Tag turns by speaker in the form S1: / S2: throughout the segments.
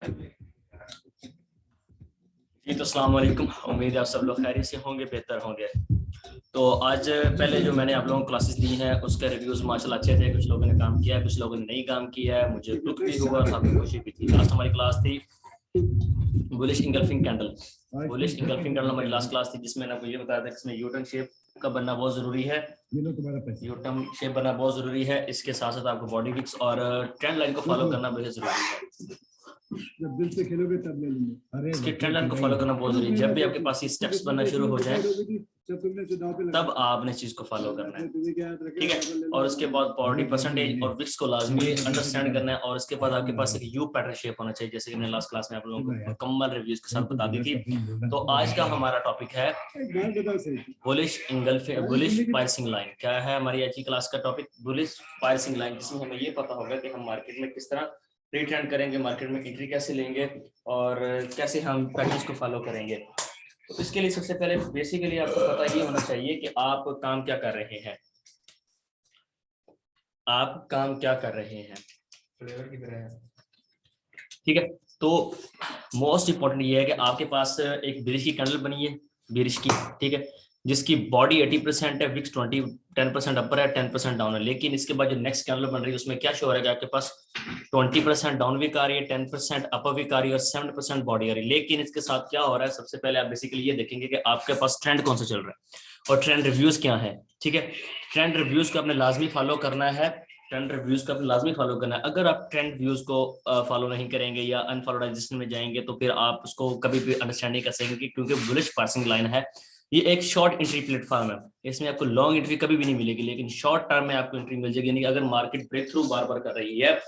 S1: जी तो अस्सलाम वालेकुम। उम्मीद है आप सब लोग खैरियत से होंगे, बेहतर होंगे। तो आज पहले जो मैंने आप लोगों को क्लासेस दी हैं उसके रिव्यूज माशाल्लाह अच्छे थे। कुछ लोगों ने काम किया है, कुछ लोगों ने नहीं काम किया है। मुझे दुख भी हुआ, काफी खुशी भी थी। लास्ट हमारी क्लास थी bullish engulfing candle. Bullish engulfing candle हमारी लास्ट क्लास थी, जिसमें आपको ये बताया था कि इसमें यूटर्न शेप का बनना बहुत जरूरी है। यूटर्न शेप बनना बहुत जरूरी है। इसके साथ साथ आपको बॉडी विक्स और ट्रेंड लाइन को फॉलो करना बेहद जरूरी है।
S2: जब दिल से खेलोगे तब ले लूंगा।
S1: इसके ट्रेंड लाइन को फॉलो करना बहुत जरूरी है। जब भी आपके पास ये स्टेप्स बनना शुरू हो जाए तब आपने चीज को फॉलो करना है, ठीक है। और उसके बाद बॉडी परसेंटेज और विक्स को लाजमी अंडरस्टैंड करना है। और उसके बाद आपके पास एक यू पैटर्न शेप होना चाहिए, जैसे कि मैंने लास्ट क्लास में आप लोगों को मुकम्मल रिव्यूज के साथ बता दी थी। तो आज का हमारा टॉपिक है बुलिश इंगल्फिंग, बुलिश पायर्सिंग लाइन। क्या है हमारी आज की क्लास का टॉपिक? बुलिश पायर्सिंग लाइन, जिसमें हमें ये पता होगा कि हम मार्केट में किस तरह रिट्रेंड करेंगे, मार्केट में एंट्री कैसे लेंगे और कैसे हम पैटर्न्स को फॉलो करेंगे। तो इसके लिए सबसे पहले बेसिकली आपको पता ये होना चाहिए कि आप काम क्या कर रहे हैं। आप काम क्या कर रहे हैं, फ्लेवर की तरह है, ठीक है। तो मोस्ट इंपॉर्टेंट ये है कि आपके पास एक बिरिश की कैंडल बनी है, बिरिश की, ठीक है, जिसकी बॉडी 80% है, विक्स 10% अपर है, 10% डाउन है। लेकिन इसके बाद जो नेक्स्ट कैंडल बन रही है उसमें क्या शो हो रहा है कि आपके पास 20% डाउन वीक आ रही है, 10% अपर वीक आ रही है और 7% बॉडी आ रही है। लेकिन इसके साथ क्या हो रहा है, सबसे पहले आप बेसिकली ये देखेंगे कि आपके पास ट्रेंड कौन सा चल रहा है और ट्रेंड रिव्यूज क्या है, ठीक है। ट्रेंड रिव्यूज को आपने लाजमी फॉलो करना है। ट्रेंड रिव्यूज का लाजमी फॉलो करना है। अगर आप ट्रेंड व्यूज को फॉलो नहीं करेंगे या अनफॉलोडाइजेशन में जाएंगे तो फिर आप उसको कभी भी अंडरस्टैंड नहीं कर सकेंगे, क्योंकि बुलिश पार्सिंग लाइन है, ये एक शॉर्ट एंट्री प्लेटफॉर्म है। इसमें आपको लॉन्ग एंट्री कभी भी नहीं मिलेगी, लेकिन शॉर्ट टर्म में आपको एंट्री मिल जाएगी। यानी कि अगर मार्केट ब्रेक थ्रू बार बार कर रही है,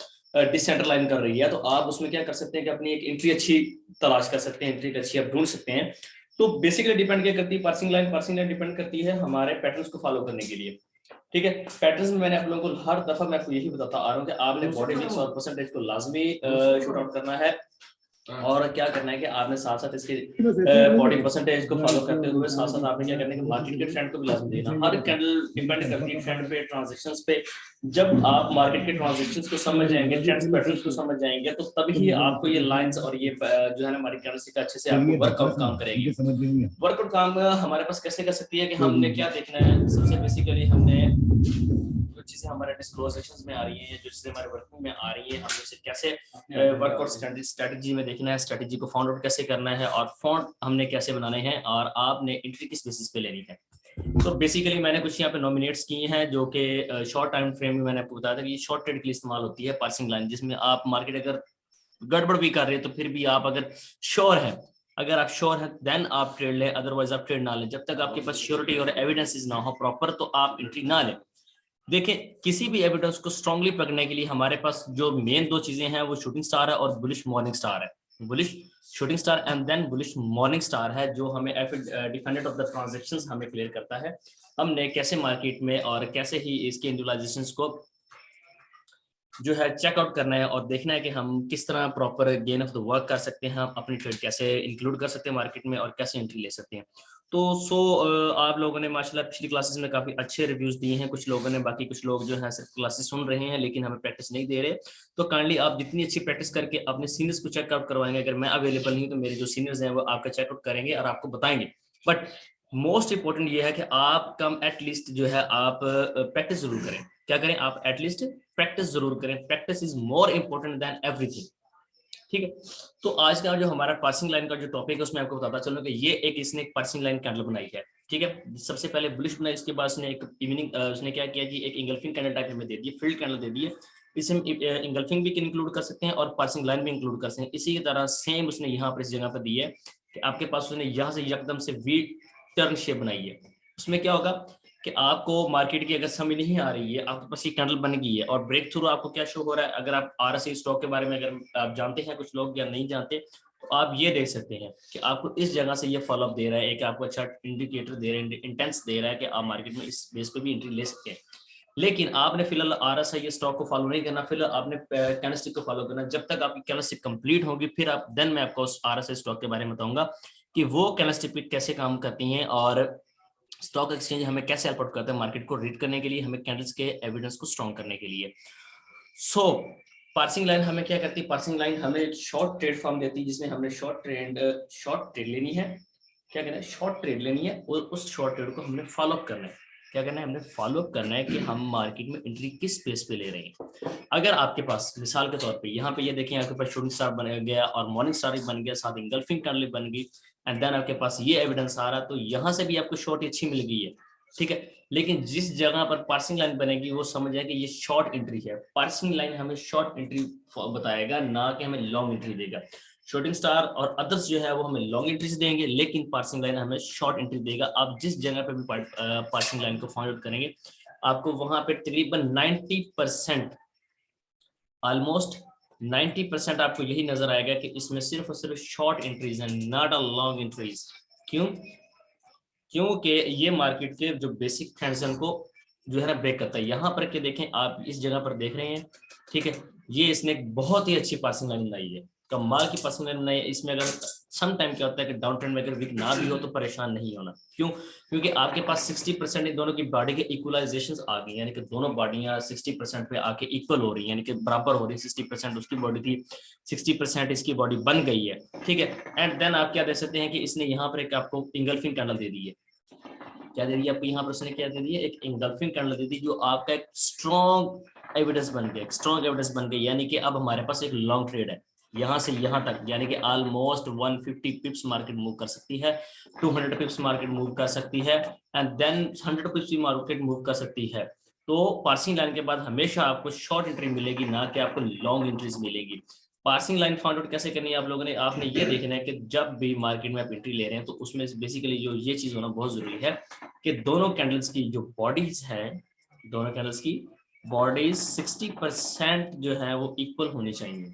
S1: डिसेंट्रलाइन कर रही है, तो आप उसमें क्या कर सकते हैं कि अपनी एक एंट्री अच्छी तलाश कर सकते हैं, एंट्री अच्छी आप ढूंढ सकते हैं। तो बेसिकली डिपेंड क्या करती है parsing line? Parsing line depend करती है हमारे पैटर्न्स को फॉलो करने के लिए, ठीक है। पैटर्न्स में मैंने आप लोगों को हर दफा मैं आपको यही बताता आ रहा हूँ कि आपने बॉडी विक्स और परसेंटेज को लाजमी शूट आउट करना है। और क्या करना है कि आपने साथ साथ इसके बॉडी परसेंटेज को फॉलो करते हुए साथ साथ आपने क्या करना है कि मार्केट के ट्रेंड को भी लाजमी देना। हर कैंडल डिपेंड करती है ट्रेंड पे, ट्रांजैक्शंस पे। जब आप मार्केट के ट्रांजैक्शंस को समझ जाएंगे, ट्रेंड्स पैटर्न्स को समझ जाएंगे, तो तभी आपको ये लाइंस और ये जो है ना हमारी कैंडलस्टिक अच्छे से आपको वर्कआउट काम करेगी। वर्कआउट काम हमारे पास कैसे कर सकती है कि हमने क्या देखना है। सबसे बेसिकली हमने जो चीजें हमारे डिस्क्लोज सेक्शंस में आ रही हैं, जो चीजें हमारे वर्किंग में आ रही हैं, हमें उसे कैसे वर्कआउट स्ट्रेटजी में देखना है, स्ट्रेटजी को फाउंड आउट कैसे करना है और फॉन्ट हमने कैसे बनाने हैं और आपने एंट्री किस बेसिस पे लेनी है। तो बेसिकली मैंने कुछ यहाँ पे नॉमिनेट्स किए हैं जो कि शॉर्ट टाइम फ्रेम में मैंने आपको बताया था कि ये शॉर्ट ट्रेड के लिए इस्तेमाल होती है पार्सिंग लाइन, जिसमें आप मार्केट अगर गड़बड़ भी कर रहे हैं तो फिर भी आप अगर श्योर है, अगर आप श्योर है देन आप ट्रेड लें, अदरवाइज आप ट्रेड ना लें। जब तक आपके पास श्योरिटी और एविडेंसेस ना हो प्रॉपर तो आप एंट्री ना लें। देखिए, किसी भी एविडेंस को स्ट्रांगली पकड़ने के लिए हमारे पास जो मेन दो चीजें हैं वो शूटिंग स्टार है और बुलिश मॉर्निंग स्टार है। Bullish shooting star and then bullish morning star है, जो हमें डिफेंडेंट ऑफ द ट्रांजैक्शंस हमें क्लियर करता है हमने कैसे मार्केट में और कैसे ही इसके इंडिविजुअलाइजेशंस को जो है चेकआउट करना है और देखना है कि हम किस तरह proper gain of the work कर सकते हैं, हम अपनी ट्रेड कैसे इंक्लूड कर सकते हैं मार्केट में और कैसे एंट्री ले सकते हैं। तो आप लोगों ने माशाल्लाह पिछली क्लासेस में काफी अच्छे रिव्यूज दिए हैं कुछ लोगों ने, बाकी कुछ लोग जो है सिर्फ क्लासेस सुन रहे हैं लेकिन हमें प्रैक्टिस नहीं दे रहे। तो काइंडली आप जितनी अच्छी प्रैक्टिस करके अपने सीनियर्स को चेकआउट करवाएंगे, अगर मैं अवेलेबल नहीं तो मेरे जो सीनियर्स हैं वो आपका चेकआउट करेंगे और आपको बताएंगे। बट मोस्ट इंपॉर्टेंट ये है कि आप कम एटलीस्ट जो है आप प्रैक्टिस जरूर करें। क्या करें आप? एटलीस्ट प्रैक्टिस जरूर करें। Practice is more important than everything, ठीक है। तो आज का जो हमारा पार्सिंग लाइन का जो टॉपिक है उसमें आपको बताता चलूं कि ये एक इसने एक पार्सिंग लाइन कैंडल बनाई है, ठीक है। सबसे पहले बुलिश बनाई, इसके बाद उसने एक इवनिंग उसने क्या किया कि एक इंगल्फिंग कैंडल टाइप में दे दी, फील्ड कैंडल दे दी है। इसमें इंगल्फिंग भी इंक्लूड कर सकते हैं और पार्सिंग लाइन भी इंक्लूड कर सकते हैं। इसी की तरह सेम उसने यहाँ पर इस जगह पर दी है कि आपके पास उसने यहाँ से एकदम से वी टर्न शेप बनाई है। उसमें क्या होगा कि आपको मार्केट की अगर समझ नहीं आ रही है, आपके पास ये कैंडल बन गई है और ब्रेक थ्रू आपको क्या शो हो रहा है, अगर आप आरएसआई स्टॉक के बारे में अगर आप जानते हैं, कुछ लोग या नहीं जानते, तो आप ये देख सकते हैं कि आपको इस जगह से ये फॉलोअप दे रहा है, एक आपको अच्छा इंडिकेटर दे रहा है, इंटेंस दे रहा है कि आप मार्केट में इस बेस पे भी एंट्री ले सकते हैं। लेकिन आपने फिलहाल आरएसआई स्टॉक को फॉलो नहीं करना, फिलहाल आपने कैंडलस्टिक को फॉलो करना। जब तक आपकी कैंडलस्टिक कंप्लीट होगी फिर आप देन मैं आपको आरएसआई स्टॉक के बारे में बताऊंगा कि वो कैंडलस्टिक कैसे काम करती हैं और स्टॉक एक्सचेंज हमें कैसे हेल्प आउट करता है मार्केट को रीड करने के लिए, हमें कैंडल्स के एविडेंस को स्ट्रॉन्ग करने के लिए। सो पार्सिंग लाइन हमें क्या करती है, पार्सिंग लाइन हमें एक शॉर्ट ट्रेड फॉर्म देती है जिसमें हमने शॉर्ट ट्रेड लेनी है, क्या करना है, शॉर्ट ट्रेड लेनी है और उस शॉर्ट ट्रेड को हमने फॉलो अप करना है। क्या करना है, हमने फॉलो अप करना है कि हम मार्केट में एंट्री किस पेस पे ले रहे हैं। अगर आपके पास मिसाल के तौर पे यहाँ पे ये देखें, आपके पास शूटिंग स्टार बन गया और मॉर्निंग स्टार बन गया, साथ इंगल्फिंग कैंडल बन गई, एंड देन आपके पास ये एविडेंस आ रहा, तो यहाँ से भी आपको शॉर्ट अच्छी मिल गई है, ठीक है। लेकिन जिस जगह पर पार्सिंग लाइन बनेगी वो समझ जाए कि ये शॉर्ट एंट्री है। पार्सिंग लाइन हमें शॉर्ट एंट्री बताएगा, ना कि हमें लॉन्ग एंट्री देगा। शूटिंग स्टार और अदर्स जो है वो हमें लॉन्ग एंट्रीज देंगे, लेकिन पार्सिंग लाइन हमें शॉर्ट एंट्री देगा। आप जिस जगह पे भी पार्सिंग लाइन को फाइंड आउट करेंगे, आपको वहां पे तकरीबन 90%, ऑलमोस्ट 90% आपको यही नजर आएगा कि इसमें सिर्फ और सिर्फ शॉर्ट एंट्रीज हैं, नॉट अ लॉन्ग एंट्रीज। क्यों? क्योंकि ये मार्केट के जो बेसिक ट्रेंड्स हैं उनको जो है ना ब्रेक करता है। यहाँ पर के देखें, आप इस जगह पर देख रहे हैं, ठीक है, ये इसने एक बहुत ही अच्छी पासिंग लाइन बनाई है, कमाल की पासिंग लाइन बनाई है। इसमें अगर सम टाइम क्या होता है कि डाउन ट्रेंड में अगर वीक ना भी हो तो परेशान नहीं होना। क्यों? क्योंकि आपके पास 60% इन दोनों की बॉडी के इक्वलाइजेशन आ गई, यानी कि दोनों बॉडियां 60% पे आके इक्वल हो रही है, यानी कि बराबर हो रही है। 60% उसकी बॉडी थी, 60% इसकी बॉडी बन गई है, ठीक है। एंड देन आप क्या दे सकते हैं कि इसने यहाँ पर एक आपको इंगल्फिंग कैंडल दे दी है। क्या दे दी आपको यहाँ पर उसने, क्या दे दी है, एक इंगल्फिंग कैंडल दे दी, जो आपका एक स्ट्रॉन्ग एविडेंस बन गया, एक स्ट्रॉन्ग एविडेंस बन गई। यानी कि अब हमारे पास एक लॉन्ग ट्रेड है यहाँ से यहाँ तक, यानी कि ऑलमोस्ट 150 पिप्स मार्केट मूव कर सकती है, 200 पिप्स मार्केट मूव कर सकती है, एंड देन 100 पिप्स की मार्केट मूव कर सकती है। तो पार्सिंग लाइन के बाद हमेशा आपको शॉर्ट एंट्री मिलेगी, ना कि आपको लॉन्ग एंट्रीज मिलेगी। पार्सिंग लाइन फाइंड आउट कैसे करनी है आप लोगों ने, आपने ये देखना है कि जब भी मार्केट में आप एंट्री ले रहे हैं तो उसमें बेसिकली जो ये चीज होना बहुत जरूरी है कि दोनों कैंडल्स की जो बॉडीज है, दोनों कैंडल्स की बॉडीज 60% जो है वो इक्वल होनी चाहिए।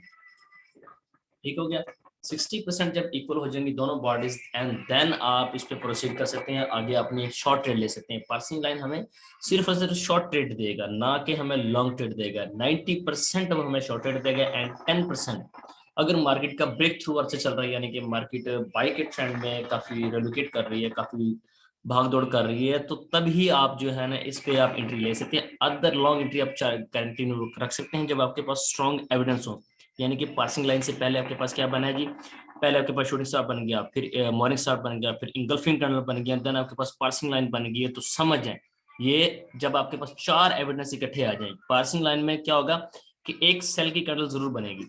S1: ठीक हो गया? 60% जब इक्वल हो जाएंगी दोनों बॉडीज, एंड देन आप इस पे प्रोसीड कर सकते हैं, आगे अपनी एक शॉर्ट ट्रेड ले सकते हैं। पार्सिंग लाइन हमें सिर्फ और सिर्फ शॉर्ट ट्रेड देगा, ना कि हमें लॉन्ग ट्रेड देगा। 90% वो हमें शॉर्ट ट्रेड देगा, एंड 10% अगर मार्केट का ब्रेक थ्रू अर्थ से चल रहा है, यानी कि मार्केट बाई के ट्रेंड में काफी रेलोकेट कर रही है, काफी भाग दौड़ कर रही है, तो तभी आप जो है ना इस पे आप एंट्री ले सकते हैं। अदर लॉन्ग एंट्री आप कंटिन्यू रख सकते हैं जब आपके पास स्ट्रॉन्ग एविडेंस हो। यानी कि पार्सिंग लाइन से पहले आपके पास क्या बना है जी, पहले आपके पास शूटिंग स्टार बन गया, फिर मॉर्निंग स्टार बन गया, फिर इंगल्फिंग कैंडल बन गया, देन आपके पास पार्सिंग लाइन बन गई है। तो समझ जाए, ये जब आपके पास 4 एविडेंस इकट्ठे आ जाए, पार्सिंग लाइन में क्या होगा कि एक सेल की कैंडल जरूर बनेगी।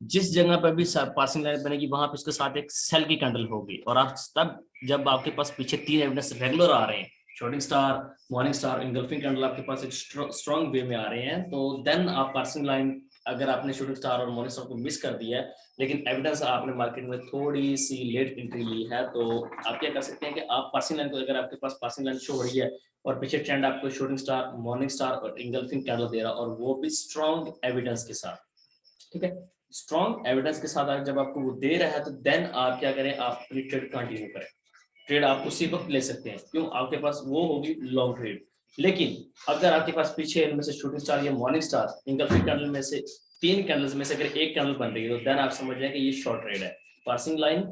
S1: जिस जगह पर भी पासिंग लाइन बनेगी वहां पे उसके साथ एक सेल की कैंडल होगी, और आप तब जब आपके पास पीछे 3 एविडेंस रेगुलर आ रहे हैं, shooting star, morning star, engulfing candle आपके पास एक स्ट्रॉन्ग वे में आ रहे हैं, तो देन आप पासिंग लाइन, अगर आपने शूटिंग स्टार और मॉर्निंग स्टार को मिस कर दिया है लेकिन एविडेंस आपने मार्केट में थोड़ी सी लेट एंट्री ली है, तो आप क्या कर सकते हैं कि आप पासिंग लाइन को, अगर आपके पास पासिंग लाइन शो हो रही है और पीछे ट्रेंड आपको शूटिंग स्टार, मॉर्निंग स्टार और इंगल्फिंग कैंडल दे रहा, और वो भी स्ट्रॉन्ग एविडेंस के साथ, ठीक है, स्ट्रॉन्ग एविडेंस के साथ जब आपको वो दे रहा है, तो देन आप क्या करें, आप अपनी ट्रेड कंटिन्यू करें। ट्रेड आप उसी वक्त ले सकते हैं, क्यों? आपके पास वो होगी लॉन्ग ट्रेड। लेकिन अगर आपके पास पीछे इनमें से शूटिंग स्टार या मॉर्निंग स्टार, इंगल्फिंग कैंडल में से 3 कैंडल्स में से अगर एक कैंडल बन रही है, तो देन आप समझ जाए कि ये शॉर्ट ट्रेड है। पार्सिंग लाइन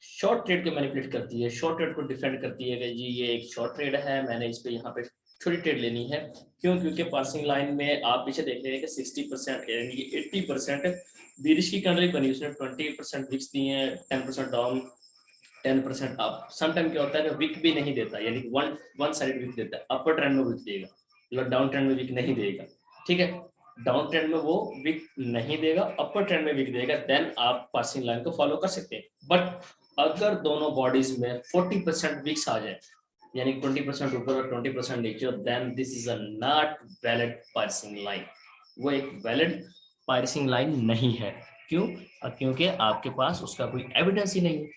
S1: शॉर्ट ट्रेड को मैनिपुलेट करती है, शॉर्ट ट्रेड को डिफेंड करती है कि जी ये एक शॉर्ट ट्रेड है, मैंने इस पे यहाँ पे छोटी ट्रेड लेनी है। क्यों? क्योंकि पार्सिंग लाइन में आप पीछे देख रहे हैं कि 60% यानी 80% बीरिश की कैंडल बनी, उसने 20% विक्स दिए हैं, 10% डाउन, 10% अप। सम टाइम क्या होता है कि विक भी नहीं देता, यानी कि वन साइड विक देता है, अपर ट्रेंड में विक देगा, मतलब डाउन ट्रेंड में विक नहीं देगा, ठीक है। डाउन ट्रेंड में वो विक नहीं देगा, अपर ट्रेंड में विक देगा, देन आप पासिंग लाइन को फॉलो कर सकते हैं। बट अगर दोनों बॉडीज में 40% विक्स आ जाए, यानी 20% ऊपर और 20% नीचे, then this is a not valid passing line, वो एक वैलिड पासिंग लाइन नहीं है। क्यों? क्योंकि आपके पास उसका कोई एविडेंस ही नहीं है,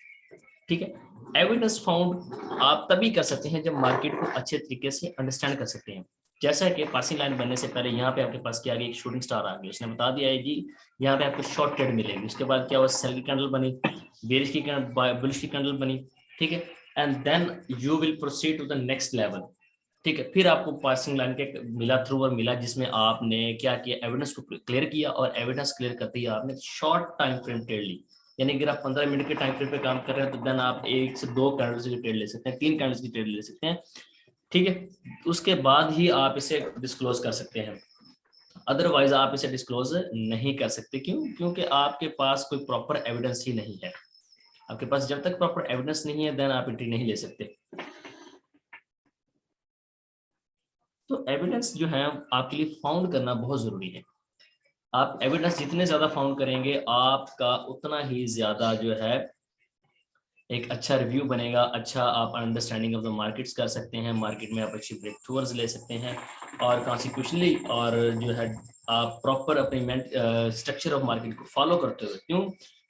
S1: ठीक है। एविडेंस फाउंड आप तभी कर सकते हैं जब मार्केट को अच्छे तरीके से अंडरस्टैंड कर सकते हैं। जैसा कि पासिंग लाइन बनने से पहले यहाँ पे आपके पास क्या आ गई, एक शूटिंग स्टार आ गई, उसने बता दिया है जी यहाँ पे आपको शॉर्ट ट्रेड मिलेगी। उसके बाद क्या हुआ, सेल की कैंडल बनी, बेरिश की कैंडल, बुलिश की कैंडल बनी, ठीक है, and then you will proceed to the next level, ठीक है। फिर आपको पासिंग लाइन के मिला थ्रू और मिला, जिसमें आपने क्या किया, एविडेंस को क्लियर किया, और एविडेंस क्लियर करते ही आपने शॉर्ट टाइम फ्रेम ट्रेड ली। यानी अगर आप 15 मिनट के टाइम फ्रेम पे काम कर रहे हैं, तो देन आप 1 से 2 कैंडल्स की ट्रेड ले सकते हैं, 3 कैंडल्स की ट्रेड ले सकते हैं, ठीक है। उसके बाद ही आप इसे डिस्क्लोज कर सकते हैं। अदरवाइज आप इसे डिस्क्लोज नहीं कर सकते। क्यों? क्योंकि आपके पास कोई प्रॉपर एविडेंस ही नहीं है। आपके पास जब तक प्रॉपर एविडेंस नहीं है देन आप एंट्री नहीं ले सकते। तो एविडेंस जो है आपके लिए फाउंड करना बहुत जरूरी है। आप एविडेंस जितने ज्यादा फाउंड करेंगे आपका उतना ही ज्यादा जो है एक अच्छा रिव्यू बनेगा, अच्छा आप अंडरस्टैंडिंग ऑफ द मार्केट्स कर सकते हैं, मार्केट में आप अच्छी ब्रेक थ्रूअर्स ले सकते हैं और कॉन्सिक्वेंशली और जो है आप प्रॉपर अपनी स्ट्रक्चर ऑफ मार्केट को फॉलो करते हुए। क्यों?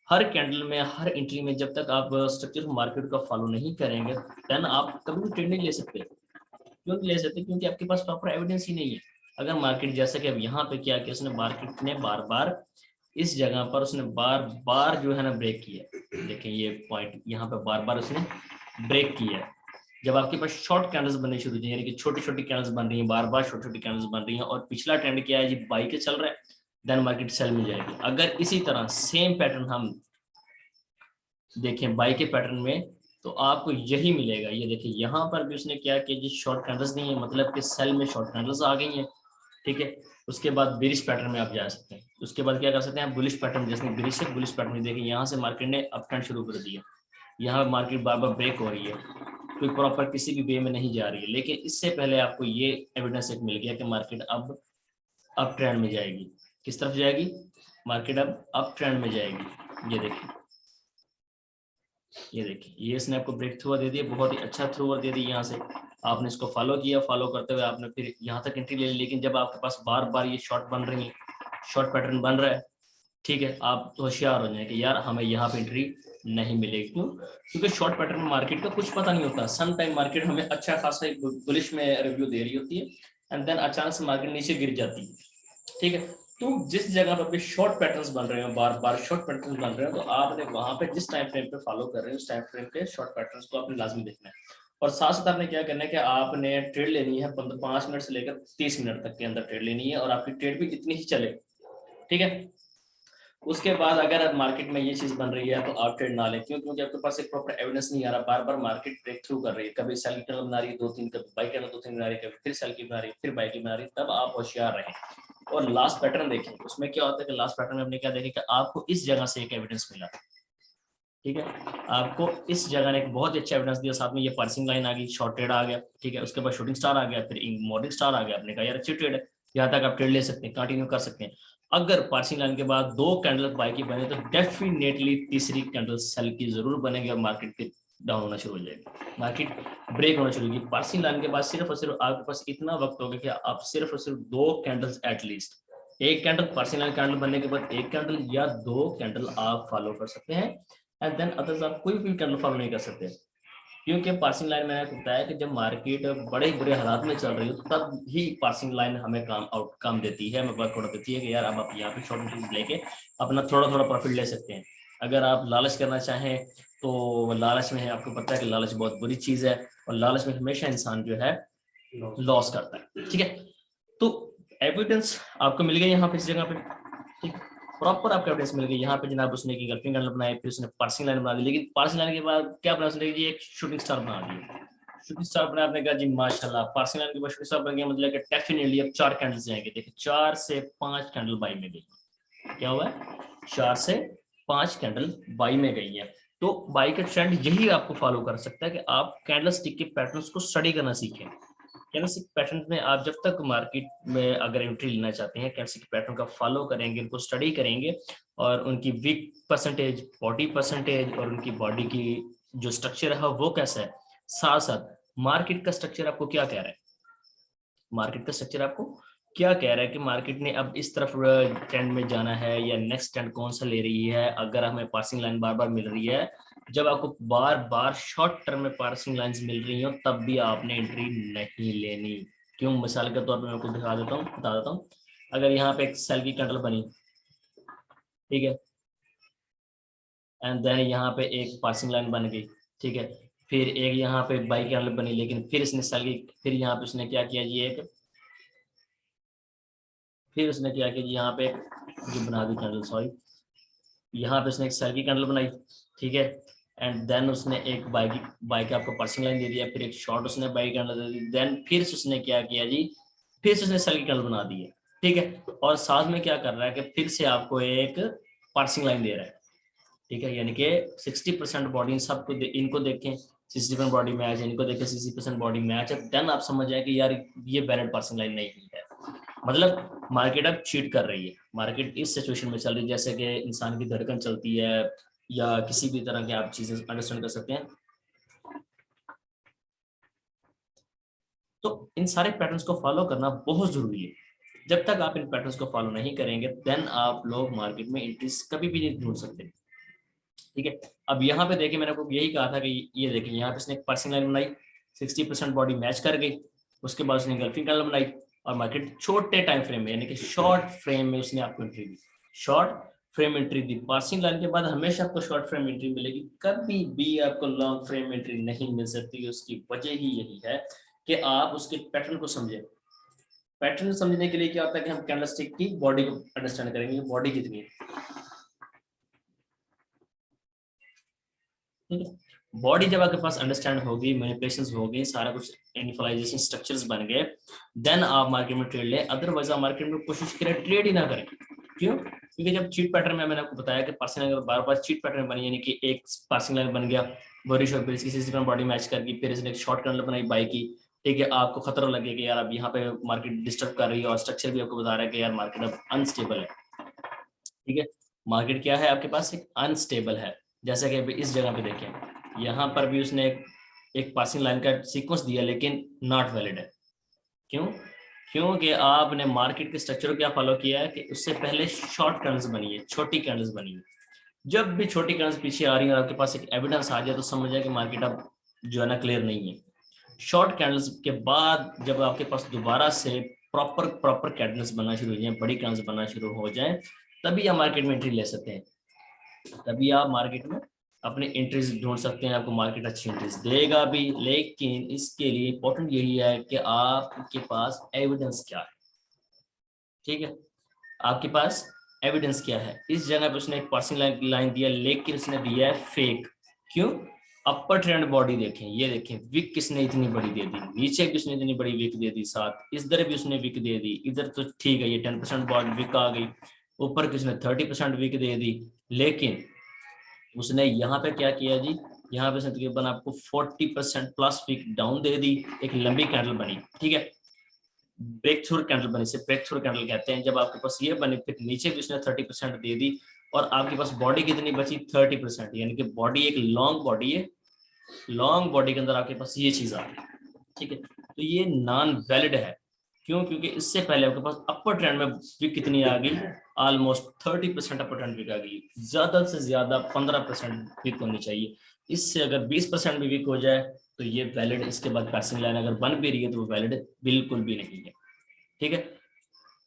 S1: हर कैंडल में, हर एंट्री में जब तक आप स्ट्रक्चर ऑफ मार्केट का फॉलो नहीं करेंगे देन आप कभी भी ट्रेड नहीं ले सकते। क्यों नहीं ले सकते? क्योंकि आपके पास प्रॉपर एविडेंस ही नहीं है। अगर मार्केट, जैसा कि अब यहाँ पे क्या किया उसने, मार्केट ने बार बार इस जगह पर उसने बार बार जो है ना ब्रेक किया। देखिए ये पॉइंट यहाँ पे बार बार उसने ब्रेक किया है। जब आपके पास शॉर्ट कैंडल्स बनने शुरू हो जाए, यानी कि छोटी छोटी कैंडल्स बन रही हैं, बार बार छोटी छोटी कैंडल्स बन रही हैं और पिछला ट्रेंड क्या है जी, बाई के चल रहा है, देन मार्केट सेल में जाएगी। अगर इसी तरह सेम पैटर्न हम देखें बाई के पैटर्न में तो आपको यही मिलेगा। ये देखिए यहाँ पर भी उसने क्या किया जी, शॉर्ट कैंडल्स नहीं है, मतलब कि सेल में शॉर्ट कैंडल्स आ गई हैं। ठीक है, उसके बाद बेरिश पैटर्न में आप जा सकते हैं। उसके बाद क्या कर सकते हैं, बुलिश पैटर्न, जैसे बेरिश से बुलिश पैटर्न में देखिए यहाँ से मार्केट ने अप ट्रेंड शुरू कर दिया, यहाँ मार्केट बार बार ब्रेक हो रही है, कोई प्रॉपर किसी भी वे में नहीं जा रही है। लेकिन इससे पहले आपको ये एविडेंस एक मिल गया कि मार्केट अब अप ट्रेंड में जाएगी। किस तरफ जाएगी? मार्केट अब अप ट्रेंड में जाएगी। ये देखिए, ये देखिए, ये इसने आपको ब्रेक थ्रू दे दिया, बहुत ही अच्छा थ्रू दे दी। यहाँ से आपने इसको फॉलो किया, फॉलो करते हुए आपने फिर यहाँ तक एंट्री ले ली। लेकिन जब आपके पास बार बार ये शॉर्ट बन रही है, शॉर्ट पैटर्न बन रहा है, ठीक है, आप तो होशियार हो जाए कि यार हमें यहाँ पे एंट्री नहीं मिलेगी। क्यों? क्योंकि शॉर्ट पैटर्न में मार्केट का कुछ पता नहीं होता। सम टाइम मार्केट हमें अच्छा खासा बुलिश में रिव्यू दे रही होती है एंड देन अचानक से मार्केट नीचे गिर जाती है। ठीक है, तो जिस जगह पर शॉर्ट पैटर्न्स बन रहे हैं, बार बार शॉर्ट पैटर्न्स बन रहे हैं, तो आपने वहां पे जिस टाइम फ्रेम पे फॉलो कर रहे हैं उस टाइम फ्रेम के शॉर्ट पैटर्न्स को आपने लाजमी देखना है। और साथ साथ आपने क्या करना है कि आपने ट्रेड लेनी है 5 मिनट से लेकर 30 मिनट तक के अंदर ट्रेड लेनी है और आपकी ट्रेड भी इतनी ही चले। ठीक है, उसके बाद अगर मार्केट में ये चीज बन रही है तो आप ट्रेड ना लें। क्यों? क्योंकि आपके पास एक प्रॉपर एविडेंस नहीं आ रहा, बार बार मार्केट ब्रेक थ्रू कर रही है, कभी सेल की कैंडल बना रही है 2-3, कभी बाई कैंडल 2-3 बना रही है, कभी फिर सेल की बना रही है, फिर बाई की बना रही है, तब आप होशियार रहें। और लास्ट पैटर्न देखें, उसमें क्या होता है कि लास्ट पैटर्न में हमने क्या देखा कि आपको इस जगह से एक एविडेंस मिला। ठीक है, आपको इस जगह ने एक बहुत अच्छा एविडेंस दिया, साथ में ये पार्सिंग लाइन आ गई, शॉर्ट ट्रेड आ गया। ठीक है, उसके बाद शूटिंग स्टार आ गया, फिर मॉर्निंग स्टार आ गया। आपने कहा यार अच्छी ट्रेड है, यहाँ तक आप ट्रेड ले सकते हैं, कंटिन्यू कर सकते हैं। अगर पार्सिंग लाइन के बाद 2 कैंडल बाई की बने तो डेफिनेटली तीसरी कैंडल सेल की जरूर बनेगी और मार्केट फिर डाउन होना शुरू हो जाएगी, मार्केट ब्रेक होना शुरू होगी। पार्सिंग लाइन के बाद सिर्फ और सिर्फ आपके पास इतना वक्त होगा कि आप सिर्फ और सिर्फ 2 कैंडल्स एटलीस्ट, एक कैंडल पार्सिंग लाइन कैंडल बनने के बाद एक कैंडल या 2 कैंडल आप फॉलो कर सकते हैं एंड देन अदर्स आप कोई भी कैंडल फॉलो नहीं कर सकते। क्योंकि पार्सिंग लाइन मैंने आपको बताया कि जब मार्केट बड़े बुरे हालात में चल रही हो तब ही पार्सिंग लाइन हमें काम आउटकम देती है, हमें वर्कआउट देती है कि यार अब आप यहाँ पे शॉर्ट एंट्रीज लेके अपना थोड़ा थोड़ा प्रॉफिट ले सकते हैं। अगर आप लालच करना चाहें तो लालच में है, आपको पता है कि लालच बहुत बुरी चीज है और लालच में हमेशा इंसान जो है लॉस करता है। ठीक है, तो एविडेंस आपको मिल गया यहाँ पे इस जगह पे। ठीक, प्रॉपर आपको एविडेंस मिल गई। यहाँ पे जनाब उसने एक गल्फिंग कैंडल बनाई, फिर उसने पार्सिंग लाइन बना दी। लेकिन पार्सिंग लाइन के बाद क्या बना उसने जी, एक शूटिंग स्टार बना दिया। शूटिंग स्टार बना, आपने कहा जी माशाल्लाह, पार्सिंग लाइन के बाद शूटिंग स्टार बन गया, मतलब कि डेफिनेटली अब 4 कैंडल्स जाएंगे। देखिए 4 से 5 कैंडल बाई में गई। क्या हुआ है? 4 से 5 कैंडल बाई में गई है। तो बाई का ट्रेंड यही आपको फॉलो कर सकता है कि आप कैंडल स्टिक के पैटर्न्स को स्टडी करना सीखें। कैंडलस्टिक पैटर्न में आप जब तक मार्केट में अगर एंट्री लेना चाहते हैं, कैंडलस्टिक पैटर्न का फॉलो करेंगे, उनको स्टडी करेंगे और उनकी वीक परसेंटेज, बॉडी परसेंटेज और उनकी बॉडी की जो स्ट्रक्चर है वो कैसा है, साथ साथ मार्केट का स्ट्रक्चर आपको क्या कह रहा है, मार्केट का स्ट्रक्चर आपको क्या कह रहा है कि मार्केट ने अब इस तरफ ट्रेंड में जाना है या नेक्स्ट ट्रेंड कौन सा ले रही है। अगर हमें पार्सिंग लाइन बार बार मिल रही है, जब आपको बार बार शॉर्ट टर्म में पार्सिंग लाइंस मिल रही हो तब भी आपने एंट्री नहीं लेनी। क्यों? मिसाल के तौर पर मैं आपको दिखा देता हूँ, बता देता हूँ। अगर यहाँ पे एक सेल की कैंडल बनी, ठीक है, एंड देन यहाँ पे एक पार्सिंग लाइन बन गई, ठीक है, फिर एक यहाँ पे बाई कैंडल बनी, लेकिन फिर इसने सेल की, फिर यहाँ पे उसने क्या किया जी, एक फिर उसने क्या किया जी, यहाँ पे जो बना दी कैंडल, सॉरी, यहाँ पे उसने एक सेल की कैंडल बनाई, ठीक है, एंड देन उसने एक बाई का आपको पार्सिंग लाइन दे दिया, फिर एक शॉर्ट उसने बाई कैंडल दे दी, देन फिर उसने क्या किया जी, फिर उसने सेल की कैंडल बना दी है। ठीक है। और साथ में क्या कर रहा है कि फिर से आपको एक पार्सिंग लाइन दे रहा है, ठीक है, यानी कि 60% बॉडी सबको इनको देखें 60% बॉडी मैच है, इनको देखें 60% बॉडी मैच है, देन आप समझ जाए कि यार ये वैलिड पार्सिंग लाइन नहीं है। मतलब मार्केट अब चीट कर रही है, मार्केट इस सिचुएशन में चल रही है जैसे कि इंसान की धड़कन चलती है या किसी भी तरह के आप चीजें अंडरस्टैंड कर सकते हैं। तो इन सारे पैटर्न्स को फॉलो करना बहुत जरूरी है। जब तक आप इन पैटर्न्स को फॉलो नहीं करेंगे देन आप लोग मार्केट में एंट्रीज कभी भी नहीं ढूंढ सकते, ठीक है। अब यहाँ पे देखिए मैंने आपको यही कहा था कि ये देखिए यहाँ पे इसने एक पार्सिंग लाइन बनाई, 60% बॉडी मैच कर गई, उसके बाद उसने गल्फिंग कैंडल बनाई और मार्केट छोटे टाइम फ्रेम में यानी कि शॉर्ट फ्रेम में उसने आपको एंट्री दी, शॉर्ट फ्रेम एंट्री दी। पार्सिंग लाइन के बाद हमेशा आपको शॉर्ट फ्रेम एंट्री मिलेगी, कभी भी आपको लॉन्ग फ्रेम एंट्री नहीं मिल सकती। उसकी वजह ही यही है कि आप उसके पैटर्न को समझें। पैटर्न समझने के लिए क्या होता है कि हम कैंडलस्टिक की बॉडी को अंडरस्टैंड करेंगे, बॉडी कितनी है, ठीक है। बॉडी जब आपके पास अंडरस्टैंड होगी, मैनिपुलेशंस हो गई, सारा कुछ इनिशियलाइजेशन स्ट्रक्चर्स बन गए, देन आप मार्केट में ट्रेड लें। अदरवाइज आप मार्केट में कोशिश करें ट्रेड ही ना करें। क्यों? क्योंकि जब चीट पैटर्न में मैंने आपको बताया कि पार्सिंग लाइन बार बार चीट पैटर्न बनी, यानी कि एक पार्सिंग लाइन बन गया, वरिश और बिल्स की 60% बॉडी मैच करके फिर इसने एक शॉर्ट कैंडल बनाई बाई की, ठीक है। आपको खतरा लगे कि यार अब यहाँ पे मार्केट डिस्टर्ब कर रही है और स्ट्रक्चर भी आपको बता रहा है कि यार मार्केट अब अनस्टेबल है, ठीक है। मार्केट क्या है आपके पास, एक अनस्टेबल है। जैसा कि अभी इस जगह पे देखें, यहाँ पर भी उसने एक पासिंग लाइन का सीक्वेंस दिया लेकिन नॉट वैलिड है। क्यों? क्योंकि आपने मार्केट के स्ट्रक्चर को क्या फॉलो किया है कि उससे पहले शॉर्ट कैंडल्स बनी है, छोटी कैंडल्स बनी है। जब भी छोटी कैंडल्स पीछे आ रही है और आपके पास एक एविडेंस आ जाए तो समझ जाए कि मार्केट अब जो है ना क्लियर नहीं है। शॉर्ट कैंडल्स के बाद जब आपके पास दोबारा से प्रॉपर कैंडल्स बनना शुरू हो जाए, बड़ी कैंडल्स बनना शुरू हो जाए, तभी आप मार्केट में एंट्री ले सकते हैं, तभी आप मार्केट में अपने एंट्रीज ढूंढ सकते हैं। आपको मार्केट अच्छी एंट्रीज देगा भी, लेकिन इसके लिए इंपॉर्टेंट यही है कि आपके पास एविडेंस क्या है, ठीक है। आपके पास एविडेंस क्या है। इस जगह पे उसने एक पासिंग लाइन दिया लेकिन उसने दिया है फेक। क्यों? अपर ट्रेंड बॉडी देखें, ये देखें विक किसने इतनी बड़ी दे दी, नीचे भी उसने इतनी बड़ी विक दे दी, साथ इधर भी उसने विक दे दी, इधर तो ठीक है ये 10% बॉडी विक आ गई, ऊपर किसने 30% विक दे दी, लेकिन उसने यहाँ पे क्या किया जी, यहाँ पे तकरीबन आपको 40% प्लस विक डाउन दे दी, एक लंबी कैंडल बनी, ठीक है। ब्रेक थ्रू कैंडल बनी, से ब्रेक थ्रू कैंडल कहते हैं। जब आपके पास ये बनी फिर नीचे भी उसने 30% दे दी और आपके पास बॉडी कितनी बची 30%, यानी कि बॉडी एक लॉन्ग बॉडी है, लॉन्ग बॉडी के अंदर आपके पास ये चीज आ रही है, ठीक है। तो ये नॉन वैलिड है। क्यों? क्योंकि इससे पहले आपके पास अपर ट्रेंड में विक कितनी आ गई, ऑलमोस्ट 30% अपर ट्रेंड विक आ गई, ज्यादा से ज्यादा 15% विक होनी चाहिए। इससे अगर 20% भी विक हो जाए तो ये वैलिड, इसके बाद पासिंग लाइन अगर बन भी रही है तो वो वैलिड बिल्कुल भी नहीं है, ठीक है।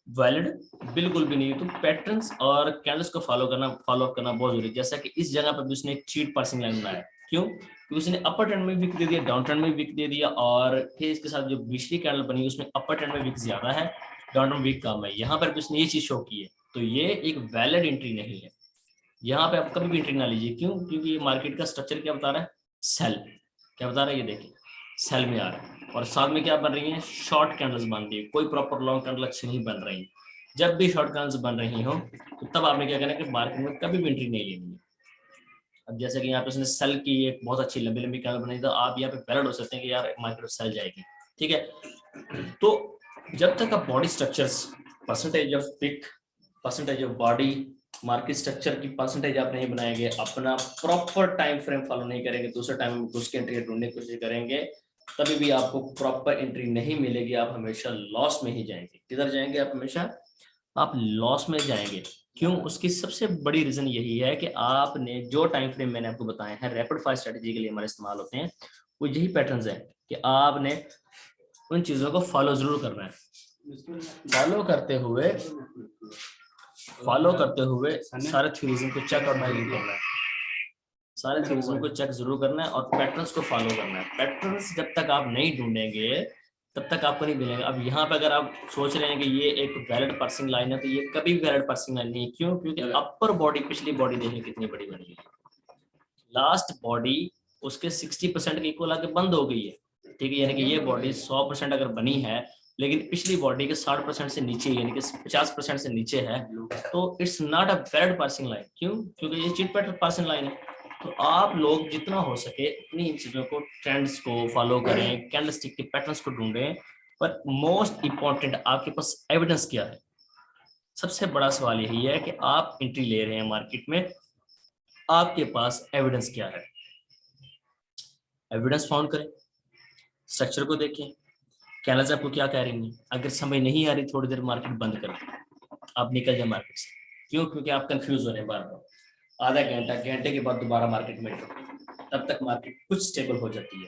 S1: वैलिड बिल्कुल भी नहीं है। तो पैटर्न्स और कैंडल्स को फॉलो अप करना बहुत जरूरी है। जैसा कि इस जगह पर भी उसने एक चीट पासिंग लाइन बनाया, क्यों? क्योंकि उसने अपर ट्रेंड में विक दे दिया, डाउन ट्रेंड में विक दे दिया, और फिर इसके साथ जो पिछली कैंडल बनी उसमें अपर ट्रेंड में विक ज्यादा है, डाउन ट्रेंड में विक कम है। यहाँ पर भी उसने ये चीज शो की है, तो ये एक वैलिड एंट्री नहीं है। यहाँ पे आप कभी भी एंट्री ना लीजिए। क्यों? क्योंकि ये मार्केट का स्ट्रक्चर क्या बता रहा है, सेल। क्या बता रहा है, ये देखिए सेल में आ रहा है और साथ में क्या बन रही है, शॉर्ट कैंडल्स बन रही है, कोई प्रॉपर लॉन्ग कैंडल अच्छी नहीं बन रही। जब भी शॉर्ट कैंडल्स बन रही हो तो तब आपने क्या करना है कि मार्केट में कभी भी एंट्री नहीं लेनी है। अब जैसे कि यहाँ पे उसने सेल की एक बहुत अच्छी लंबी लंबी कैंडल बनाई, तो आप यहाँ पे वैलिड हो सकते हैं कि यार मार्केट सेल जाएगी, ठीक है। तो जब तक आप body structures, percentage of peak, percentage of body, market structure की परसेंटेज आप नहीं बनाएंगे, अपना प्रॉपर टाइम फ्रेम फॉलो नहीं करेंगे, दूसरे टाइम में घुस के एंट्री ढूंढने की कोशिश करेंगे, तभी भी आपको प्रॉपर एंट्री नहीं मिलेगी। आप हमेशा लॉस में ही जाएंगे। किधर जाएंगे आप? हमेशा आप लॉस में जाएंगे। क्यों? उसकी सबसे बड़ी रीजन यही है कि आपने जो टाइम फ्रेम मैंने आपको बताए हैं रैपिड फायर स्ट्रेटजी के लिए हमारे इस्तेमाल होते हैं, वो यही पैटर्न्स है कि आपने उन चीजों को फॉलो जरूर करना है। फॉलो करते हुए सारे थ्योरीज्म को चेक और वैल्यू करना है, सारे थ्योरीज्म को चेक जरूर करना है और पैटर्न्स को फॉलो करना है। पैटर्न्स जब तक आप नहीं ढूंढेंगे तब तक आपको नहीं मिलेंगे। अब यहाँ पे अगर आप सोच रहे हैं कि ये एक वैलिड पार्सिंग लाइन है, तो ये कभी भी वैलिड पार्सिंग लाइन नहीं है। क्यों? क्योंकि अपर बॉडी, पिछली बॉडी देखिए कितनी बड़ी बनी है, लास्ट बॉडी उसके 60% के इक्वल आके बंद हो गई है, ठीक है। यानी कि ये बॉडी 100% अगर बनी है लेकिन पिछली बॉडी के 60% से नीचे यानी कि 50% से नीचे है, तो it's not a valid passing line. क्यों? क्योंकि ये चिट पैटर्न पासिंग लाइन है। तो आप लोग जितना हो सके अपनी इन चीजों को, ट्रेंड्स को फॉलो करें, कैंडलस्टिक के पैटर्न्स को ढूंढें, पर मोस्ट इंपॉर्टेंट आपके पास एविडेंस क्या है। सबसे बड़ा सवाल यही है कि आप एंट्री ले रहे हैं मार्केट में, आपके पास एविडेंस क्या है। एविडेंस फाउंड करें, स्ट्रक्चर को देखें, कैंडल्स आपको क्या कह रही है। अगर समझ नहीं आ रही, थोड़ी देर मार्केट बंद कर दें, आप निकल जाए मार्केट से। क्यों? क्योंकि आप कंफ्यूज हो रहे हैं बार बार। आधा घंटा, घंटे के बाद दोबारा मार्केट में तब तक मार्केट कुछ स्टेबल हो जाती है।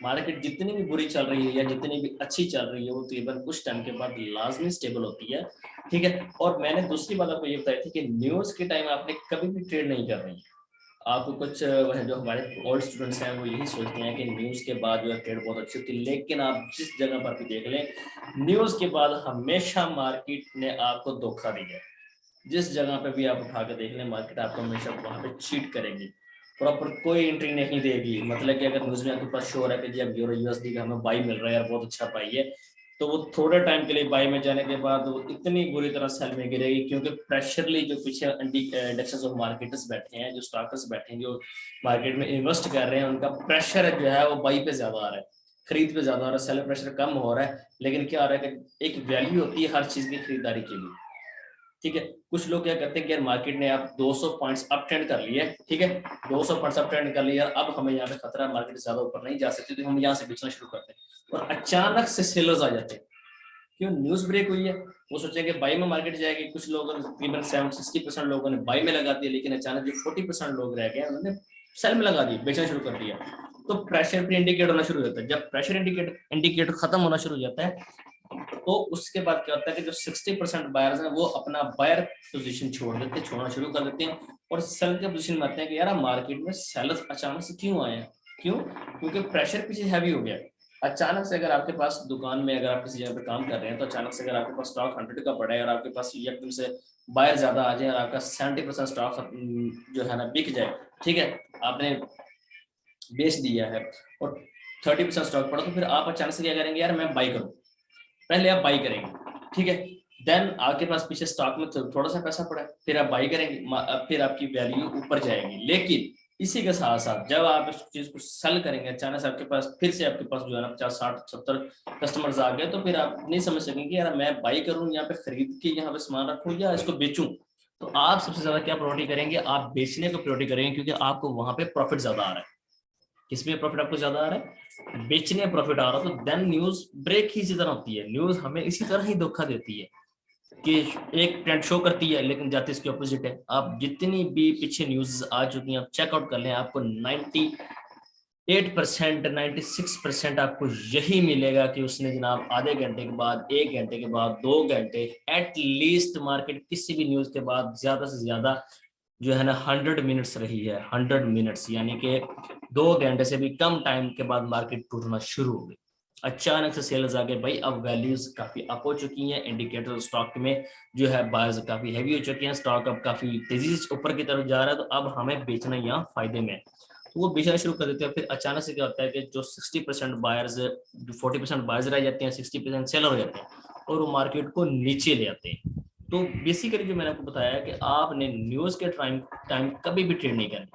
S1: मार्केट जितनी भी बुरी चल रही है या जितनी भी अच्छी चल रही है, वो तकरीबन कुछ टाइम के बाद लाजमी स्टेबल होती है। ठीक है। और मैंने दूसरी बात आपको ये बताई थी कि न्यूज के टाइम आपने कभी भी ट्रेड नहीं कर रही है। आपको कुछ जो हमारे ओल्ड स्टूडेंट्स हैं वो यही सोचते हैं कि न्यूज के बाद जो है ट्रेड बहुत अच्छी होती है, लेकिन आप जिस जगह पर भी देख लें, न्यूज के बाद हमेशा मार्केट ने आपको धोखा दिया है। जिस जगह पे भी आप उठा के देख लें, मार्केट आपको हमेशा वहां पे चीट करेगी, प्रॉपर कोई एंट्री नहीं देगी। मतलब कि अगर न्यूज में आपके पास शो हो रहा है कि जी अब यूरो यूएसडी का हमें बाई मिल रहा है यार, बहुत अच्छा बाई है, तो वो थोड़े टाइम के लिए बाई में जाने के बाद वो इतनी बुरी तरह सेल में गिरेगी, क्योंकि प्रेशरली जो पीछे इंडेक्सेस ऑफ मार्केटर्स बैठे हैं, जो स्टॉकर्स बैठे हैं, जो मार्केट में इन्वेस्ट कर रहे हैं, उनका प्रेशर जो है वो बाई पे ज्यादा आ रहा है, खरीद पे ज्यादा आ रहा है, सेल प्रेशर कम हो रहा है। लेकिन क्या आ रहा है कि एक वैल्यू होती है हर चीज की खरीदारी के लिए। ठीक है। कुछ लोग क्या करते हैं कि यार मार्केट ने आप 200 पॉइंट्स अप ट्रेंड कर लिए, ठीक है, 200 पॉइंट्स अप ट्रेंड कर लिया, अब हमें यहाँ पे खतरा, मार्केट ज्यादा ऊपर नहीं जा सकती, तो हम यहाँ से बेचना शुरू करते हैं, और अचानक से सेलर्स आ जाते हैं। क्यों? न्यूज ब्रेक हुई है, वो सोचेंगे बाई में मार्केट जाएगी। कुछ लोगों ने तकरीबन 60% लोगों ने बाई में लगा दिया, लेकिन अचानक जो 40% लोग रह गए उन्होंने सेल में लगा दी, बेचना शुरू कर दिया। तो प्रेशर भी इंडिकेट होना शुरू हो जाता है। जब प्रेशर इंडिकेटर खत्म होना शुरू हो जाता है, तो उसके बाद क्या होता है कि जो 60% बायर्स हैं वो अपना बायर पोजीशन छोड़ना शुरू कर देते हैं, और सेल के पोजीशन में आते हैं कि यार मार्केट में सेलर्स अचानक से क्यों आए हैं। क्यों? क्योंकि प्रेशर पीछे हैवी हो गया। अचानक से अगर आपके पास दुकान में, अगर आप किसी जगह पे काम कर रहे हैं, तो अचानक से अगर आपके पास स्टॉक 100 का पड़ा है और आपके पास एकदम से बायर ज्यादा आ जाए और आपका 70% स्टॉक जो है ना बिक जाए, ठीक है, आपने बेच दिया है और 30% स्टॉक पड़ा, तो फिर आप अचानक से क्या करेंगे, यार मैं बाई करूं। पहले आप बाई करेंगे, ठीक है, देन आपके पास पीछे स्टॉक में थोड़ा सा पैसा पड़ा है, फिर आप बाई करेंगे, फिर आपकी वैल्यू ऊपर जाएगी। लेकिन इसी के साथ साथ जब आप इस चीज को सेल करेंगे, अचानक से आपके पास फिर से आपके पास जो है ना 50 60 70 कस्टमर्स आ गए, तो फिर आप नहीं समझ सकेंगे यार मैं बाई करूं, यहाँ पे खरीद के यहाँ पे सामान रखूं या इसको बेचूं। तो आप सबसे ज्यादा क्या प्रायोरिटी करेंगे? आप बेचने को प्रायोरिटी करेंगे, क्योंकि आपको वहां पे प्रॉफिट ज्यादा आ रहा है। किसमें प्रॉफिट आपको ज्यादा आ रहा है? बेचने में प्रॉफिट आ रहा है। तो देन न्यूज ब्रेक ही इसी तरह होती है, न्यूज हमें इसी तरह ही धोखा देती है कि एक ट्रेंड शो करती है लेकिन जाती इसके ऑपोजिट है। आप जितनी भी पीछे न्यूज आ चुकी हैं, आप चेकआउट कर लें, आपको 98% 96% आपको यही मिलेगा कि उसने जनाब आधे घंटे के बाद, 1 घंटे के बाद, 2 घंटे, एट लीस्ट मार्केट किसी भी न्यूज के बाद ज्यादा से ज्यादा जो है ना 100 मिनट्स रही है। 100 मिनट्स यानी कि 2 घंटे से भी कम टाइम के बाद मार्केट टूटना शुरू हो गई। अचानक से सेल्स आ गए भाई, अब वैल्यूज काफी अप हो चुकी हैं, इंडिकेटर स्टॉक में जो है बायर्स काफी हैवी हो चुके हैं, स्टॉक अब काफी तेजी से ऊपर की तरफ जा रहा है, तो अब हमें बेचना यहाँ फायदे में है। तो वो बेचना शुरू कर देते हैं। फिर अचानक से क्या होता है कि जो 60% बायर्स, जो 40% बायर्स रह जाते हैं, 60% सेलर हो जाते हैं और वो मार्केट को नीचे ले आते हैं। तो बेसिकली जो मैंने आपको बताया कि आपने न्यूज के टाइम कभी भी ट्रेड नहीं करनी,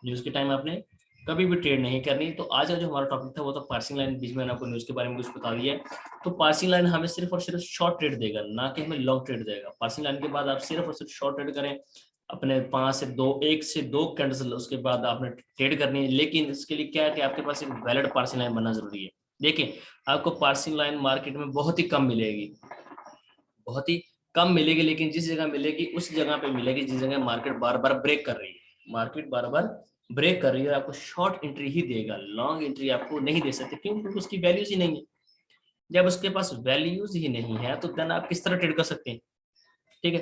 S1: न्यूज के टाइम आपने कभी भी ट्रेड नहीं करनी। तो आज का जो हमारा टॉपिक था वो तो पार्सिंग लाइन, बीच में मैंने आपको न्यूज के बारे में कुछ बता दिया है। तो पार्सिंग लाइन हमें सिर्फ और सिर्फ शॉर्ट ट्रेड देगा, ना कि हमें लॉन्ग ट्रेड देगा। पार्सिंग लाइन के बाद आप सिर्फ और सिर्फ शॉर्ट ट्रेड करें, अपने 1 से 2 कैंडल्स उसके बाद आपने ट्रेड करनी है। लेकिन इसके लिए क्या है कि आपके पास एक वैलिड पार्सिंग लाइन बनना जरूरी है। देखिए, आपको पार्सिंग लाइन मार्केट में बहुत ही कम मिलेगी, बहुत ही कम मिलेगी, लेकिन जिस जगह मिलेगी उस जगह पे मिलेगी जिस जगह मार्केट बार बार ब्रेक कर रही है। मार्केट बार बार ब्रेक कर रही है, आपको शॉर्ट एंट्री ही देगा, लॉन्ग एंट्री आपको नहीं दे सकते। क्यों? क्योंकि उसकी वैल्यूज ही नहीं है। जब उसके पास वैल्यूज ही नहीं है तो देन आप किस तरह ट्रेड कर सकते हैं? ठीक है।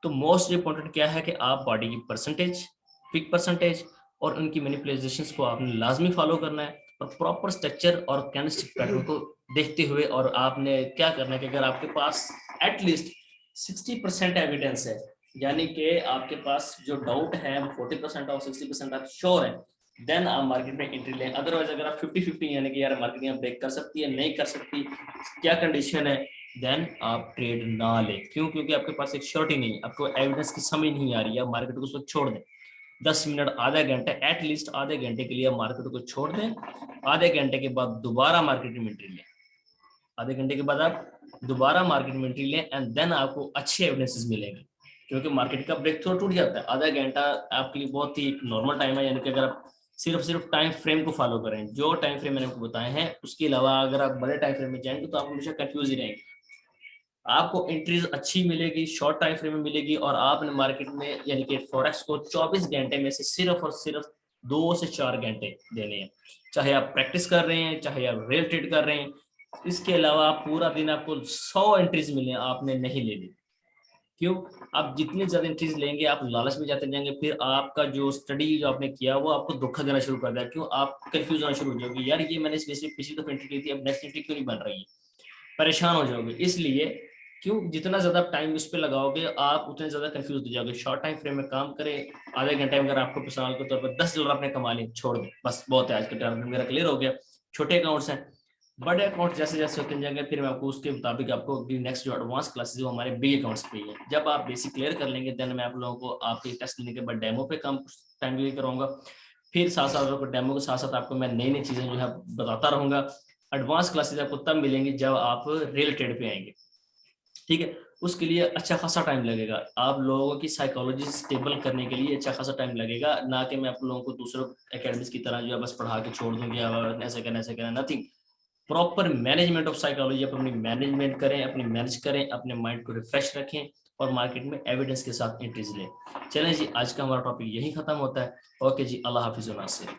S1: तो मोस्ट इंपॉर्टेंट क्या है कि आप बॉडी की परसेंटेज, पिक परसेंटेज और उनकी मैनिपुलेशंस को आपने लाजमी फॉलो करना है, और प्रॉपर स्ट्रक्चर और कैंडलस्टिक पैटर्न को देखते हुए। और आपने क्या करना है कि अगर आपके पास एटलीस्ट 60% एविडेंस है, यानी कि आपके पास जो डाउट है 40% और 60% आप श्योर है देन आप मार्केट में एंट्री लें। अदरवाइज अगर आप 50-50 यानी कि यार मार्केट यहाँ ब्रेक कर सकती है, नहीं कर सकती, क्या कंडीशन है, देन आप ट्रेड ना लें। क्यों? क्योंकि आपके पास एक श्योरिटी नहीं है, आपको एविडेंस की समझ नहीं आ रही है, मार्केट को उस वक्त छोड़ दें। 10 मिनट, आधा घंटा, एटलीस्ट आधे घंटे के लिए मार्केट को छोड़ दें। आधे घंटे के बाद दोबारा मार्केट में एंट्री लें। आधे घंटे के बाद आप दोबारा मार्केट में एंट्री लें एंड देन आपको अच्छे एविडेंसेस मिलेंगे। क्योंकि मार्केट का ब्रेक थ्रू टूट जाता है। आधा घंटा आपके लिए बहुत ही नॉर्मल टाइम है, यानी कि अगर आप सिर्फ टाइम फ्रेम को फॉलो करें, जो टाइम फ्रेम मैंने आपको बताए हैं, उसके अलावा अगर आप बड़े टाइम फ्रेम में जाएंगे तो आप हमेशा कंफ्यूज ही रहेंगे। आपको एंट्रीज अच्छी मिलेगी, शॉर्ट टाइम फ्रेम में मिलेगी, और आपने मार्केट में यानी कि फॉरेक्स को 24 घंटे में से सिर्फ और सिर्फ 2 से 4 घंटे देने हैं। चाहे आप प्रैक्टिस कर रहे हैं, चाहे आप रियल ट्रेड कर रहे हैं, इसके अलावा पूरा दिन आपको 100 एंट्रीज मिले, आपने नहीं लेनी। क्यों? आप जितनी ज्यादा एंट्रीज लेंगे आप लालच में जाते जाएंगे, फिर आपका जो स्टडी जो आपने किया वो आपको धोखा देना शुरू कर देगा। क्यों? आप कंफ्यूज होना शुरू हो जाओगे, यार ये मैंने पिछली दफा एंट्री की थी, अब नेक्स्ट एंट्री क्यों नहीं बन रही है, परेशान हो जाओगे। इसलिए क्यों, जितना ज्यादा टाइम उस पर लगाओगे आप उतने ज्यादा कंफ्यूज हो जाओगे। शॉर्ट टाइम फ्रेम में काम करें। आधे घंटे में अगर आपको मिसाल के तौर पर $10 आपने कमा लिए, छोड़ दो, बस बहुत है, आज का टारगेट मेरा क्लियर हो गया। छोटे अकाउंट्स हैं, बड़े अकाउंट जैसे जैसे होते जाएंगे फिर मैं आपको उसके मुताबिक आपको नेक्स्ट जो एडवांस क्लासेस वो हमारे बिग अकाउंट्स पे है। जब आप बेसिक क्लियर कर लेंगे देन मैं आप लोगों को आपके टेस्ट लेने के बाद डेमो पे काम टाइम क्लियर कराऊंगा। फिर साथ साथ आपको डेमो के साथ साथ आपको मैं नई नई चीजें जो है बताता रहूंगा। एडवांस क्लासेस आपको तब मिलेंगी जब आप रियल ट्रेड पे आएंगे। ठीक है, उसके लिए अच्छा खासा टाइम लगेगा। आप लोगों की साइकोलॉजी स्टेबल करने के लिए अच्छा खासा टाइम लगेगा, ना कि मैं आप लोगों को दूसरों एकेडमीज की तरह जो है बस पढ़ा के छोड़ दूंगी ऐसे करना nothing. Proper management of psychology, आप अपनी मैनेजमेंट करें, अपनी मैनेज करें, अपने माइंड को रिफ्रेश रखें और मार्केट में एविडेंस के साथ एंट्रीज लें। चलें जी, आज का हमारा टॉपिक यही खत्म होता है। ओके जी, अल्लाह हाफिज़।